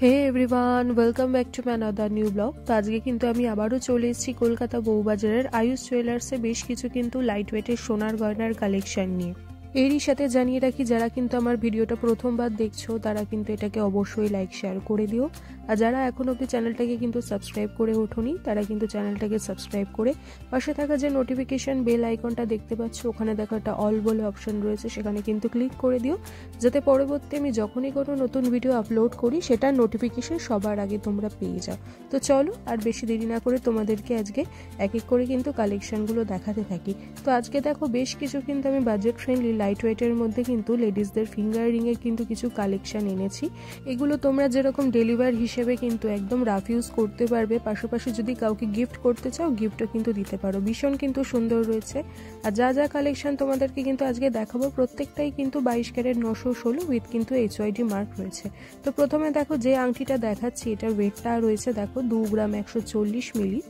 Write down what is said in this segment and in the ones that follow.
Hey everyone, welcome back to my another new blog. তো আজকে কিন্তু আমি আবারও চলে এসেছি কলকাতা বউবাজারের আয়ুষ জুয়েলার্সে বেশ কিছু কিন্তু লাইট ওয়েটের সোনার গয়নার কালেকশন নিয়ে। এরই সাথে জানিয়ে রাখি, যারা কিন্তু আমার ভিডিওটা প্রথমবার দেখছো তারা কিন্তু এটাকে অবশ্যই লাইক শেয়ার করে দিও। আর যারা এখন অবধি চ্যানেলটাকে কিন্তু সাবস্ক্রাইব করে ওঠোনি তারা কিন্তু চ্যানেলটাকে সাবস্ক্রাইব করে পাশে থাকা যে নোটিফিকেশন বেল আইকনটা দেখতে পাচ্ছ, ওখানে দেখো একটা অল বলে অপশন রয়েছে, সেখানে কিন্তু ক্লিক করে দিও, যাতে পরবর্তী আমি যখনই কোনো নতুন ভিডিও আপলোড করি সেটার নোটিফিকেশন সবার আগে তোমরা পেয়ে যাও। তো চলো আর বেশি দেরি না করে তোমাদেরকে আজকে এক এক করে কিন্তু কালেকশনগুলো দেখাতে থাকি। তো আজকে দেখো বেশ কিছু কিন্তু আমি বাজেট ফ্রেন্ডলি লাইট ওয়েটের মধ্যে কিন্তু লেডিসদের ফিঙ্গার রিংয়ের কিন্তু কিছু কালেকশন এনেছি। এগুলো তোমরা যেরকম ডেলিভার হিসেবে কিন্তু একদম রাফ ইউজ করতে পারবে, পাশাপাশি যদি কাউকে গিফট করতে চাও গিফটও কিন্তু দিতে পারো। ভীষণ কিন্তু সুন্দর রয়েছে। আর যা যা কালেকশন তোমাদেরকে কিন্তু আজকে দেখাবো প্রত্যেকটাই কিন্তু 22 ক্যারেট 916 উইথ কিন্তু HYD মার্ক রয়েছে। তো প্রথমে দেখো যে আংটিটা দেখাচ্ছি, এটার ওয়েটটা রয়েছে দেখো 2 গ্রাম 140 মিলি।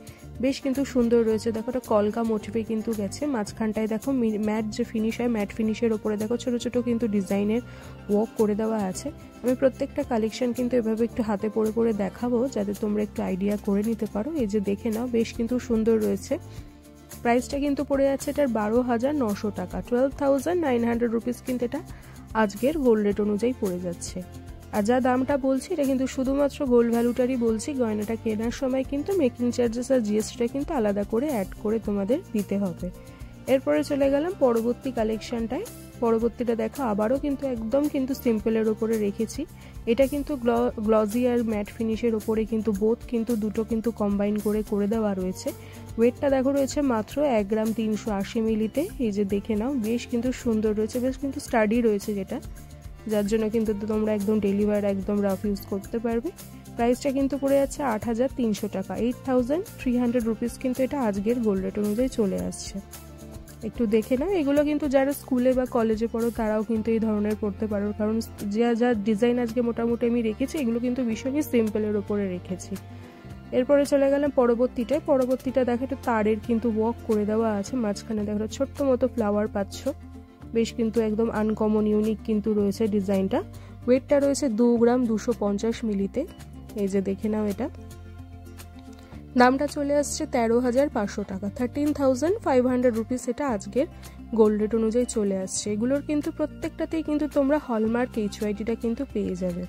বেশ কিন্তু সুন্দর রয়েছে। দেখো এটা কলকা মোটিভে কিন্তু গেছে। মাঝখানটায় দেখো ম্যাট যে ফিনিশ হয়, ম্যাট ফিনিশের ওপরে দেখো ছোট ছোট কিন্তু ডিজাইনের ওয়ার্ক করে দেওয়া আছে। আমি প্রত্যেকটা কালেকশন কিন্তু এভাবে একটু হাতে পরে পরে দেখাবো, যাতে তোমরা একটু আইডিয়া করে নিতে পারো। এই যে দেখে নাও, বেশ কিন্তু সুন্দর রয়েছে। প্রাইসটা কিন্তু পড়ে যাচ্ছে এটার 12,900 টাকা, 12,900 রুপিস কিন্তু এটা আজকের গোল্ড রেট অনুযায়ী পড়ে যাচ্ছে। আর যা দামটা বলছি এটা কিন্তু শুধুমাত্র গোল্ড ভ্যালুটারই বলছি। গয়নাটা কেনার সময় কিন্তু মেকিং চার্জেস আর জিএসটিটা কিন্তু আলাদা করে অ্যাড করে তোমাদের দিতে হবে। এরপরে চলে গেলাম পরবর্তী কালেকশনটায়। পরবর্তীটা দেখো আবারও কিন্তু একদম কিন্তু সিম্পলের ওপরে রেখেছি। এটা কিন্তু গ্লজি আর ম্যাট ফিনিশের ওপরে কিন্তু বোথ কিন্তু দুটো কিন্তু কম্বাইন করে দেওয়া রয়েছে। ওয়েটটা দেখো রয়েছে মাত্র 1 গ্রাম 380 মিলিতে। এই যে দেখে নাও, বেশ কিন্তু সুন্দর রয়েছে, বেশ কিন্তু স্টাডি রয়েছে, যেটা যার জন্য কিন্তু তোমরা একদম ডেলিভার একদম রাফ ইউজ করতে পারবে। প্রাইসটা কিন্তু পড়ে যাচ্ছে 8,300 টাকা, 8,300 রুপিস কিন্তু এটা আজকের গোল্ড রেট অনুযায়ী চলে আসছে। একটু দেখে নাও, এগুলো কিন্তু যারা স্কুলে বা কলেজে পড়ো তারাও কিন্তু এই ধরনের পড়তে পারো, কারণ যা ডিজাইন আজকে মোটামুটি আমি রেখেছি এগুলো কিন্তু ভীষণই সিম্পলের ওপরে রেখেছি। এরপরে চলে গেলাম পরবর্তীটা দেখো একটু তারের কিন্তু ওয়ার্ক করে দেওয়া আছে। মাঝখানে দেখো ছোট্ট মতো ফ্লাওয়ার পাচ্ছ, বেশ কিন্তু একদম আনকমন ইউনিক কিন্তু রয়েছে ডিজাইনটা। ওয়েটটা রয়েছে 2 গ্রাম 250 মিলিতে। এই যে দেখে নাও, এটা দামটা চলে আসছে 13,500 টাকা, 13,500 রুপিস এটা আজকের গোল্ড রেট অনুযায়ী চলে আসছে। এগুলোর কিন্তু প্রত্যেকটাতেই কিন্তু তোমরা হলমার্ক HYDটা কিন্তু পেয়ে যাবে।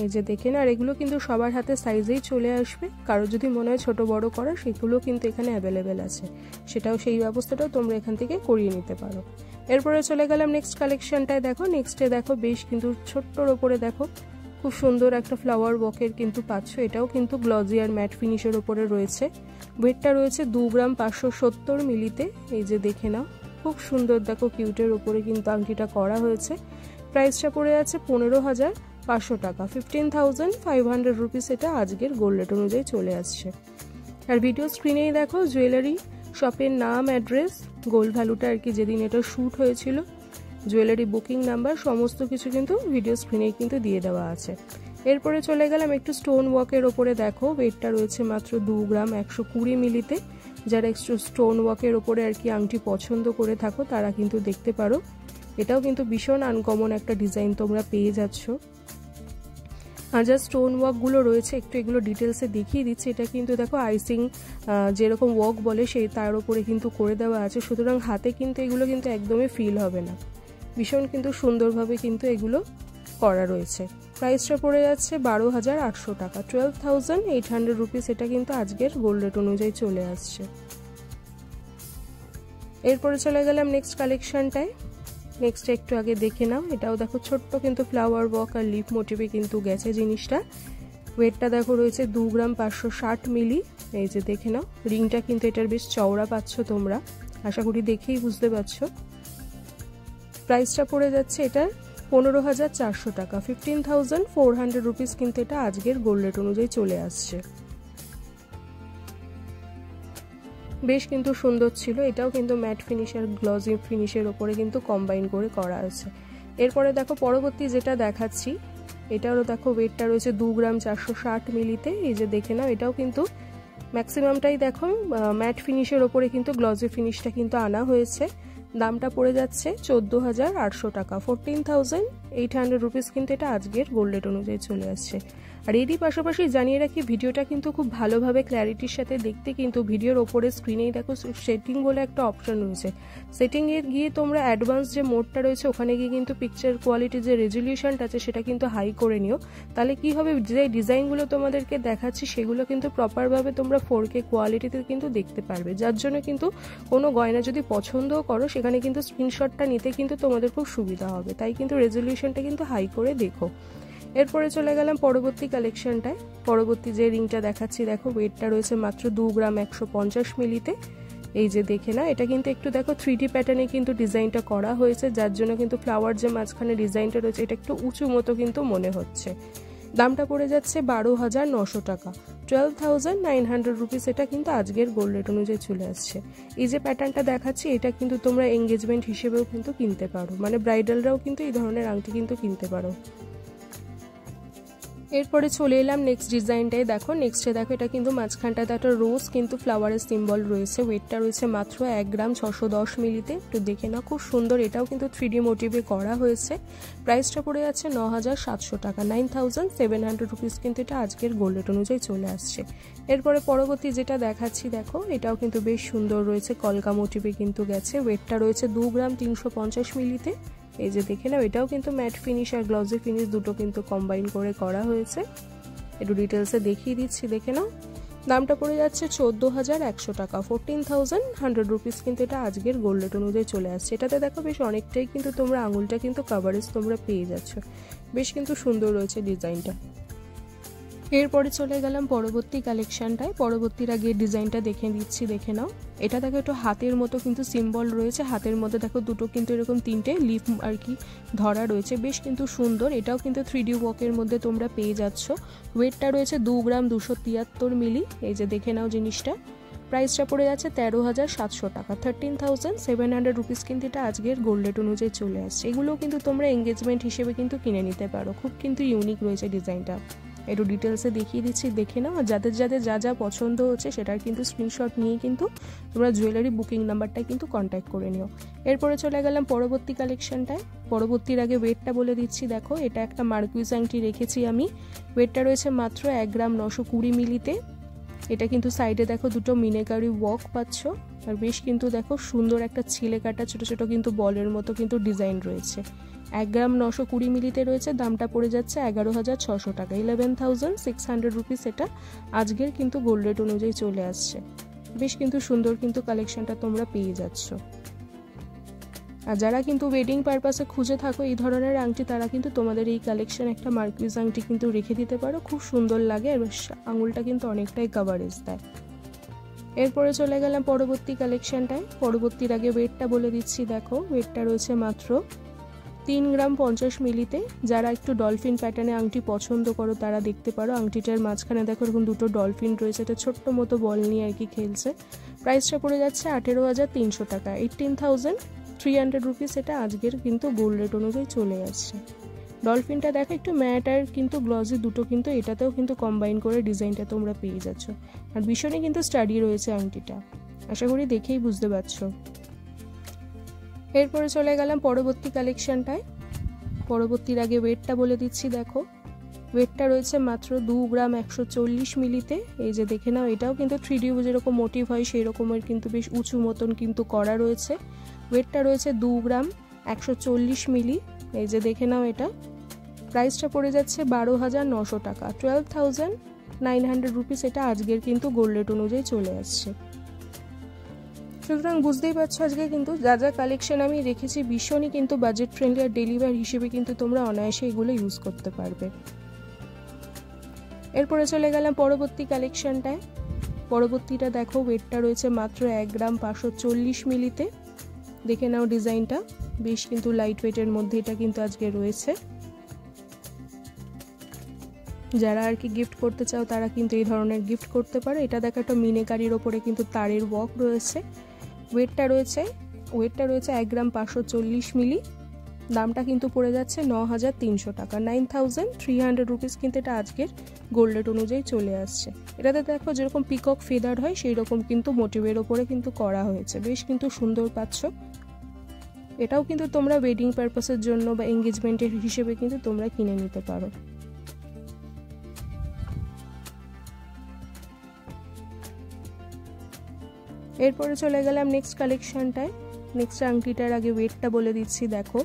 এই যে দেখেন, আর এগুলো কিন্তু সবার হাতে সাইজেই চলে আসবে। কারো যদি মনে হয় ছোট বড় করা, সেগুলো কিন্তু এখানে অ্যাভেলেবেল আছে, সেটাও সেই ব্যবস্থাটাও তোমরা এখান থেকে করিয়ে নিতে পারো। এরপরে চলে গেলাম নেক্সট কালেকশনটায়। নেক্সটে দেখো বেশ কিন্তু ছোট্টর ওপরে দেখো খুব সুন্দর একটা ফ্লাওয়ার ওয়ার্কের কিন্তু পাচ্ছ। এটাও কিন্তু গ্লজি আর ম্যাট ফিনিশের ওপরে রয়েছে। ওয়েটটা রয়েছে 2 গ্রাম 570 মিলিতে। এই যে দেখে নাও, খুব সুন্দর দেখো কিউটের ওপরে কিন্তু আংটিটা করা হয়েছে। প্রাইসটা পড়ে যাচ্ছে 15,500 টাকা, 15,500 রুপিস এটা আজকের গোল্ড রেট অনুযায়ী চলে আসছে। আর ভিডিও স্ক্রিনেই দেখো জুয়েলারি শপের নাম, অ্যাড্রেস, গোল্ড ভ্যালুটা আর কি যেদিন এটা শ্যুট হয়েছিল, জুয়েলারি বুকিং নাম্বার, সমস্ত কিছু কিন্তু ভিডিও স্ক্রিনেই কিন্তু দিয়ে দেওয়া আছে। এরপরে চলে গেলাম একটু স্টোন ওয়ার্কের ওপরে। দেখো ওয়েটটা রয়েছে মাত্র 2 গ্রাম 120 মিলিতে। যারা একটু স্টোন ওয়ার্কের ওপরে আর কি আংটি পছন্দ করে থাকো তারা কিন্তু দেখতে পারো। এটাও কিন্তু ভীষণ আনকমন একটা ডিজাইন তোমরা পেয়ে যাচ্ছ। আর যা স্টোন ওয়ার্কগুলো রয়েছে একটু এগুলো ডিটেলসে দেখিয়ে দিচ্ছি। এটা কিন্তু দেখো আইসিং যেরকম ওয়ার্ক বলে সেই তার উপরে কিন্তু করে দেওয়া আছে, সুতরাং হাতে কিন্তু এগুলো কিন্তু একদমই ফিল হবে না। ভীষণ কিন্তু সুন্দরভাবে কিন্তু এগুলো করা রয়েছে। প্রাইসটা পড়ে যাচ্ছে 12,800 টাকা, 12,800 রুপিস এটা কিন্তু আজকের গোল্ড রেট অনুযায়ী চলে আসছে। এরপরে চলে গেলাম নেক্সট কালেকশনটায়। নেক্সট একটু আগে দেখে নাও, এটাও দেখো ছোট্ট কিন্তু ফ্লাওয়ার ওয়ার্ক আর লিফ মোটিভে কিন্তু গেছে জিনিসটা। ওয়েটটা দেখো রয়েছে 2 গ্রাম 560 মিলি। এই যে দেখে নাও, রিংটা কিন্তু এটার বেশ চওড়া পাচ্ছ তোমরা, আশা করি দেখেই বুঝতে পারছো। প্রাইসটা পড়ে যাচ্ছে এটার 15,400 টাকা, 15,400 রুপিস কিন্তু এটা আজকের গোল্ড রেট অনুযায়ী চলে আসছে। বেশ কিন্তু সুন্দর ছিল। এটাও কিন্তু ম্যাট ফিনিশ আর গ্লজি ফিনিশের ওপরে কিন্তু কম্বাইন করে করা আছে। এরপরে দেখো পরবর্তী যেটা দেখাচ্ছি, এটারও দেখো ওয়েটটা রয়েছে 2 গ্রাম 460 মিলিতে। এই যে দেখে নাও, এটাও কিন্তু ম্যাক্সিমামটাই দেখো ম্যাট ফিনিশের ওপরে কিন্তু গ্লজি ফিনিশটা কিন্তু আনা হয়েছে। দামটা পড়ে যাচ্ছে 14,800 টাকা, 14,800 রুপিস কিন্তু এটা আজকের গোল্ড রেট অনুযায়ী চলে আসছে। আর এরই পাশাপাশি জানিয়ে রাখি ভিডিওটা কিন্তু খুব ভালোভাবে ক্ল্যারিটির সাথে দেখতে কিন্তু ভিডিওর ওপরে স্ক্রিনেই দেখো সেটিং বলে একটা অপশন রয়েছে। সেটিংয়ে গিয়ে তোমরা অ্যাডভান্স যে মোডটা রয়েছে ওখানে গিয়ে কিন্তু পিকচার কোয়ালিটির যে রেজলিউশনটা আছে সেটা কিন্তু হাই করে নিও। তাহলে কি হবে, যে ডিজাইনগুলো তোমাদেরকে দেখাচ্ছি সেগুলো কিন্তু প্রপারভাবে তোমরা 4K কোয়ালিটিতে কিন্তু দেখতে পারবে। যার জন্য কিন্তু কোনো গয়না যদি পছন্দও করো সেখানে কিন্তু স্ক্রিনশটটা নিতে কিন্তু তোমাদের খুব সুবিধা হবে। তাই কিন্তু রেজলিউশনটা কিন্তু হাই করে দেখো। এরপরে চলে গেলাম পরবর্তী কালেকশনটায়। পরবর্তী যে রিংটা দেখাচ্ছি দেখো, ওয়েটটা রয়েছে মাত্র 2 গ্রাম 150 মিলিতে। এই যে দেখে না, এটা কিন্তু একটু দেখো 3D প্যাটার্নে কিন্তু ডিজাইনটা করা হয়েছে, যার জন্য কিন্তু ফ্লাওয়ার যে মাঝখানে ডিজাইনটা রয়েছে এটা একটু উঁচু মতো কিন্তু মনে হচ্ছে। দামটা পড়ে যাচ্ছে 12,900 টাকা, 12,900 রুপিস এটা কিন্তু আজকের গোল্ড রেট অনুযায়ী চলে আসছে। এই যে প্যাটার্নটা দেখাচ্ছি এটা কিন্তু তোমরা এঙ্গেজমেন্ট হিসেবেও কিন্তু কিনতে পারো, মানে ব্রাইডালরাও কিন্তু এই ধরনের আংটি কিন্তু কিনতে পারো। এরপরে চলে এলাম নেক্সট ডিজাইনটাই। দেখো নেক্সটে দেখো, এটা কিন্তু মাঝখানটাতে একটা রোজ কিন্তু ফ্লাওয়ারের সিম্বল রয়েছে। ওয়েটটা রয়েছে মাত্র 1 গ্রাম 610 মিলিতে। একটু দেখে না, খুব সুন্দর, এটাও কিন্তু 3D মোটিভে করা হয়েছে। প্রাইসটা পড়ে যাচ্ছে 9,700 টাকা, 9,700 রুপিস কিন্তু এটা আজকের গোল্ড রেট অনুযায়ী চলে আসছে। এরপরে পরবর্তী যেটা দেখাচ্ছি দেখো, এটাও কিন্তু বেশ সুন্দর রয়েছে, কলকা মোটিভে কিন্তু গেছে। ওয়েটটা রয়েছে 2 গ্রাম 350 মিলিতে। এই যে দেখে নাও, এটাও কিন্তু ম্যাট ফিনিশ আর গ্লসি ফিনিশ দুটো কিন্তু কম্বাইন করে করা হয়েছে। একটু ডিটেলসে দেখিয়ে দিচ্ছি, দেখে নাও। দামটা পড়ে যাচ্ছে 14,100 টাকা, 14,100 রুপিস কিন্তু এটা আজকের গোল্ড রেট অনুযায়ী চলে আসছে। এটাতে দেখো বেশ অনেকটাই কিন্তু তোমরা আঙুলটা কিন্তু কভারেজ তোমরা পেয়ে যাচ্ছ, বেশ কিন্তু সুন্দর রয়েছে ডিজাইনটা। এরপরে চলে গেলাম পরবর্তী কালেকশনটায়। পরবর্তীর আগে ডিজাইনটা দেখে দিচ্ছি, দেখে নাও। এটা দেখো একটু হাতের মতো কিন্তু সিম্বল রয়েছে, হাতের মধ্যে দেখো দুটো কিন্তু এরকম 3টে লিফ আর কি ধরা রয়েছে, বেশ কিন্তু সুন্দর। এটাও কিন্তু 3D ওয়ার্কের মধ্যে তোমরা পেয়ে যাচ্ছ। ওয়েটটা রয়েছে 2 গ্রাম 273 মিলি। এই যে দেখে নাও জিনিসটা। প্রাইসটা পড়ে যাচ্ছে 13,700 টাকা, 13,700 রুপিস কিন্তু এটা আজকের গোল্ড রেট অনুযায়ী চলে আসছে। এগুলোও কিন্তু তোমরা এঙ্গেজমেন্ট হিসেবে কিন্তু কিনে নিতে পারো, খুব কিন্তু ইউনিক রয়েছে ডিজাইনটা। একটু ডিটেলসে দেখিয়ে দিচ্ছি, দেখে নাও। যাদের যাদের যা যা পছন্দ হচ্ছে সেটার কিন্তু স্ক্রিনশট নিয়ে কিন্তু তোমরা জুয়েলারি বুকিং নাম্বারটা কিন্তু কন্ট্যাক্ট করে নিও। এরপরে চলে গেলাম পরবর্তী কালেকশনটায়। পরবর্তীর আগে ওয়েটটা বলে দিচ্ছি, দেখো এটা একটা মার্কুইজ আংটি রেখেছি আমি। ওয়েটটা রয়েছে মাত্র 1 গ্রাম 920 মিলিতে। এটা কিন্তু সাইডে দেখো দুটো মিনেকারি ওয়ার্ক পাচ্ছ, আর বেশ কিন্তু দেখো সুন্দর একটা ছিলে কাটা ছোট ছোট কিন্তু বলের মতো কিন্তু ডিজাইন রয়েছে। 1 গ্রাম 920 মিলিতে রয়েছে। দামটা পড়ে যাচ্ছে 11,600 টাকা, 11,600 রুপিস এটা আজকের কিন্তু গোল্ড রেট অনুযায়ী চলে আসছে। বেশ কিন্তু সুন্দর কিন্তু কালেকশনটা তোমরা পেয়ে যাচ্ছ। আর যারা কিন্তু ওয়েডিং পারপাসে খুঁজে থাকো এই ধরনের আংটি, তারা কিন্তু তোমাদের এই কালেকশন একটা মার্কুইজ আংটি কিন্তু রেখে দিতে পারো, খুব সুন্দর লাগে আর আঙুলটা কিন্তু অনেকটাই কভারেজ দেয়। এরপরে চলে গেলাম পরবর্তী কালেকশনটায়। পরবর্তীর আগে ওয়েটটা বলে দিচ্ছি, দেখো ওয়েটটা রয়েছে মাত্র 3 গ্রাম 50 মিলিতে। যারা একটু ডলফিন প্যাটার্নে আংটি পছন্দ করো তারা দেখতে পারো। আংটিটার মাঝখানে দেখো এরকম দুটো ডলফিন রয়েছে, এটা ছোট্ট মতো বল নিয়ে আর কি খেলছে। প্রাইসটা পড়ে যাচ্ছে 18,300 টাকা, 18,300 রুপিস এটা আজকের কিন্তু গোল্ড রেট অনুযায়ী চলে আসছে। ডলফিনটা দেখো একটু ম্যাট আর কিন্তু গ্লসি দুটো কিন্তু এটাতেও কিন্তু কম্বাইন করে ডিজাইনটা তোমরা পেয়ে যাচ্ছ। আর ভীষণই কিন্তু স্টাডি রয়েছে আংটিটা, আশা করি দেখেই বুঝতে পারছো। এরপরে চলে গেলাম পরবর্তী কালেকশনটায়। পরবর্তীর আগে ওয়েটটা বলে দিচ্ছি, দেখো ওয়েটটা রয়েছে মাত্র 2 গ্রাম 140 মিলিতে। এই যে দেখে নাও, এটাও কিন্তু 3D যেরকম মোটিভ হয় সেই রকমের কিন্তু বেশ উঁচু মতন কিন্তু করা রয়েছে। ওয়েটটা রয়েছে 2 গ্রাম 140 মিলি। এই যে দেখে নাও, এটা প্রাইসটা পড়ে যাচ্ছে 12,900 টাকা, 12,900 রুপিস এটা আজকের কিন্তু গোল্ড রেট অনুযায়ী চলে আসছে। সুতরাং বুঝতেই পারছো আজকে কিন্তু যা যা কালেকশন আমি রেখেছি ভীষণই কিন্তু বাজেট ফ্রেন্ডলি আর ডেলিভার হিসেবে কিন্তু তোমরা অনায়াসে এগুলো ইউজ করতে পারবে। এরপরে চলে গেলাম পরবর্তী কালেকশনটায়। পরবর্তীটা দেখো ওয়েটটা রয়েছে মাত্র 1 গ্রাম 540 মিলিতে। দেখে নাও ডিজাইনটা, বেশ কিন্তু লাইট ওয়েটের মধ্যে এটা কিন্তু আজকে রয়েছে। যারা আর কি গিফট করতে চাও তারা কিন্তু এই ধরনের গিফট করতে পারো। এটা দেখো একটা মিনেকারির ওপরে কিন্তু তারের ওয়ার্ক রয়েছে। ওয়েটটা রয়েছে 1 গ্রাম 540 মিলি। দামটা কিন্তু পড়ে যাচ্ছে 9,300 টাকা, 9,300 রুপিস কিন্তু এটা আজকের গোল্ড রেট অনুযায়ী চলে আসছে। এটাতে দেখো যেরকম পিকক ফেদার হয় সেই রকম কিন্তু মোটিভের ওপরে কিন্তু করা হয়েছে, বেশ কিন্তু সুন্দর পাচ্ছ। এটাও কিন্তু তোমরা ওয়েডিং পারপাসের জন্য বা এঙ্গেজমেন্টের হিসেবে কিন্তু তোমরা কিনে নিতে পারো। এরপরে চলে গেলাম নেক্সট কালেকশনটায়। নেক্সট আংটিটার আগে ওয়েটটা বলে দিচ্ছি, দেখো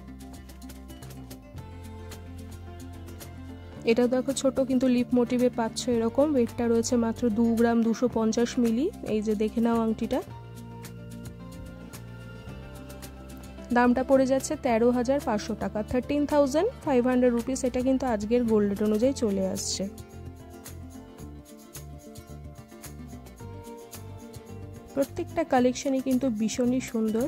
এটা দেখো ছোট কিন্তু লিপ মোটিভে পাচ্ছ এরকম। ওয়েটটা রয়েছে মাত্র 2 গ্রাম 250 মিলি। এই যে দেখে নাও আংটিটা, দামটা পড়ে যাচ্ছে 13,500 টাকা, 13,500 রুপিস। এটা কিন্তু আজকের গোল্ড রেট অনুযায়ী চলে আসছে। প্রত্যেকটা কালেকশনই কিন্তু ভীষণই সুন্দর,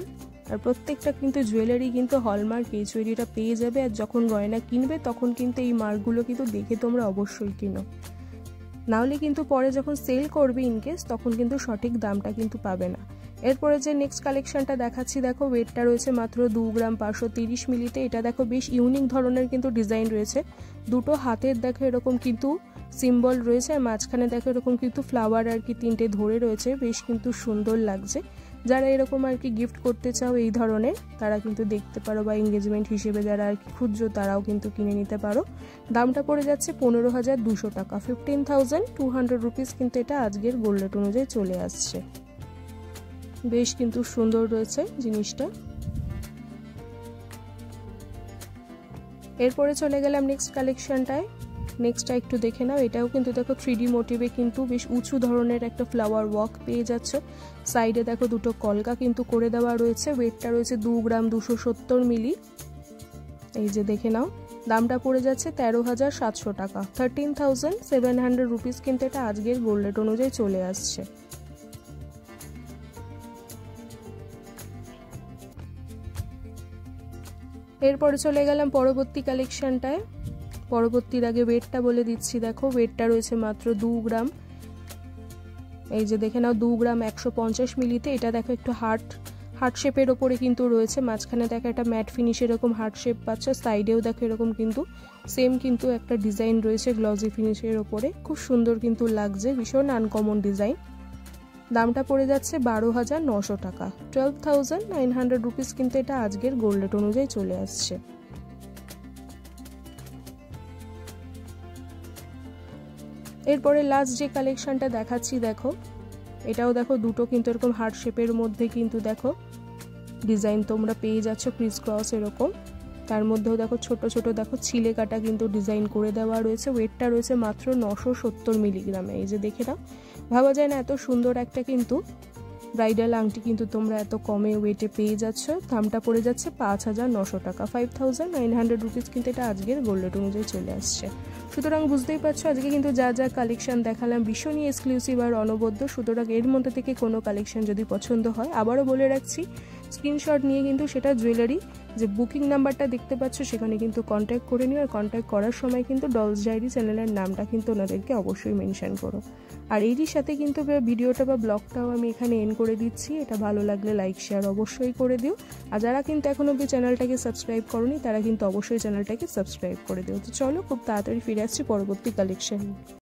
আর প্রত্যেকটা কিন্তু জুয়েলারি কিন্তু হলমার্ক এইচওডিটা পেয়ে যাবে। আর যখন গয়না কিনবে তখন কিন্তু এই মার্কগুলো কিন্তু দেখে তোমরা অবশ্যই কিনো, নাহলে কিন্তু পরে যখন সেল করবে ইনকেস তখন কিন্তু সঠিক দামটা কিন্তু পাবে না। এরপরে যে নেক্সট কালেকশনটা দেখাচ্ছি, দেখো ওয়েটটা রয়েছে মাত্র 2 গ্রাম 530 মিলিতে। এটা দেখো বেশ ইউনিক ধরনের কিন্তু ডিজাইন রয়েছে। দুটো হাতের দেখো এরকম কিন্তু সিম্বল রয়েছে, আর মাঝখানে দেখো এরকম কিন্তু ফ্লাওয়ার আর কি 3টে ধরে রয়েছে, বেশ কিন্তু সুন্দর লাগছে। যারা এরকম আর কি গিফট করতে চাও এই ধরনের, তারা কিন্তু দেখতে পারো, বা এঙ্গেজমেন্ট হিসেবে যারা আর কি খুঁজছো তারাও কিন্তু কিনে নিতে পারো। দামটা পড়ে যাচ্ছে 15,200 টাকা, 15,200 রুপিস কিন্তু এটা আজকের গোল্ড রেট অনুযায়ী চলে আসছে। বেশ কিন্তু সুন্দর রয়েছে জিনিসটা। এরপরে চলে গেলাম নেক্সট কালেকশনটায়। নেক্সটটা একটু দেখে নাও। এটাও কিন্তু দেখো 3D মোটিভে কিন্তু বেশ উঁচু ধরনের একটা ফ্লাওয়ার ওয়ার্ক পেয়ে যাচ্ছ। সাইডে দেখো দুটো কলকা কিন্তু করে দেওয়া রয়েছে। ওয়েটটা রয়েছে 2 গ্রাম 270 মিলি। এই যে দেখে নাও, দামটা পড়ে যাচ্ছে 13,700 টাকা, 13,700 রুপিস কিন্তু এটা আজকের গোল্ড রেট অনুযায়ী চলে আসছে। এরপরে চলে গেলাম পরবর্তী কালেকশনটায়। পরবর্তীর আগে ওয়েটটা বলে দিচ্ছি, দেখো ওয়েটটা রয়েছে মাত্র 2 গ্রাম। এই যে দেখে নাও 2 গ্রাম 150 মিলিতে। এটা দেখো একটু হার্ট শেপের ওপরে কিন্তু রয়েছে। মাঝখানে দেখো একটা ম্যাট ফিনিশ এরকম হার্ট শেপ পাচ্ছ। সাইডেও দেখো এরকম কিন্তু সেম কিন্তু একটা ডিজাইন রয়েছে গ্লসি ফিনিশের ওপরে, খুব সুন্দর কিন্তু লাগছে, ভীষণ আনকমন ডিজাইন। দামটা পড়ে যাচ্ছে 12,900 টাকা, 12,900 রুপিস কিন্তু এটা আজকের গোল্ড রেট অনুযায়ী চলে আসছে। এরপরে লাস্ট যে কালেকশনটা দেখাচ্ছি, দেখো এটাও দেখো দুটো কিন্তু এরকম হার্ট শেপের মধ্যে কিন্তু দেখো ডিজাইন তোমরা পেয়ে যাচ্ছ ক্রিস ক্রস এরকম। তার মধ্যেও দেখো ছোট ছোট দেখো ছিলে কাটা কিন্তু ডিজাইন করে দেওয়া রয়েছে। ওয়েটটা রয়েছে মাত্র 970 মিলিগ্রামে। এই যে দেখে নাও, ভাবা যায় না এত সুন্দর একটা কিন্তু ব্রাইডাল আংটি কিন্তু তোমরা এত কমে ওয়েটে পেয়ে যাচ্ছ। দামটা পড়ে যাচ্ছে 5,900 টাকা, 5,900 রুপিস কিন্তু এটা আজকের গোল্ড রেট অনুযায়ী চলে আসছে। সুতরাং বুঝতেই পারছো আজকে কিন্তু যা যা কালেকশন দেখালাম ভীষণই এক্সক্লুসিভ আর অনবদ্য। সুতরাং এর মধ্যে থেকে কোনো কালেকশন যদি পছন্দ হয়, আবারও বলে রাখছি, স্ক্রিনশট নিয়ে কিন্তু সেটা জুয়েলারি যে বুকিং নাম্বারটা দেখতে পাচ্ছ সেখানে কিন্তু কন্ট্যাক্ট করে নিও। আর কন্ট্যাক্ট করার সময় কিন্তু ডলস ডায়েরি চ্যানেলের নামটা কিন্তু ওনাদেরকে অবশ্যই মেনশন করো। আর এরই সাথে কিন্তু ভিডিওটা বা ব্লগটাও আমি এখানে এন্ড করে দিচ্ছি। এটা ভালো লাগলে লাইক শেয়ার অবশ্যই করে দিও। আর যারা কিন্তু এখন অবধি চ্যানেলটাকে সাবস্ক্রাইব করোনি তারা কিন্তু অবশ্যই চ্যানেলটাকে সাবস্ক্রাইব করে দিও। তো চলো খুব তাড়াতাড়ি ফিরে আসছি পরবর্তী কালেকশন।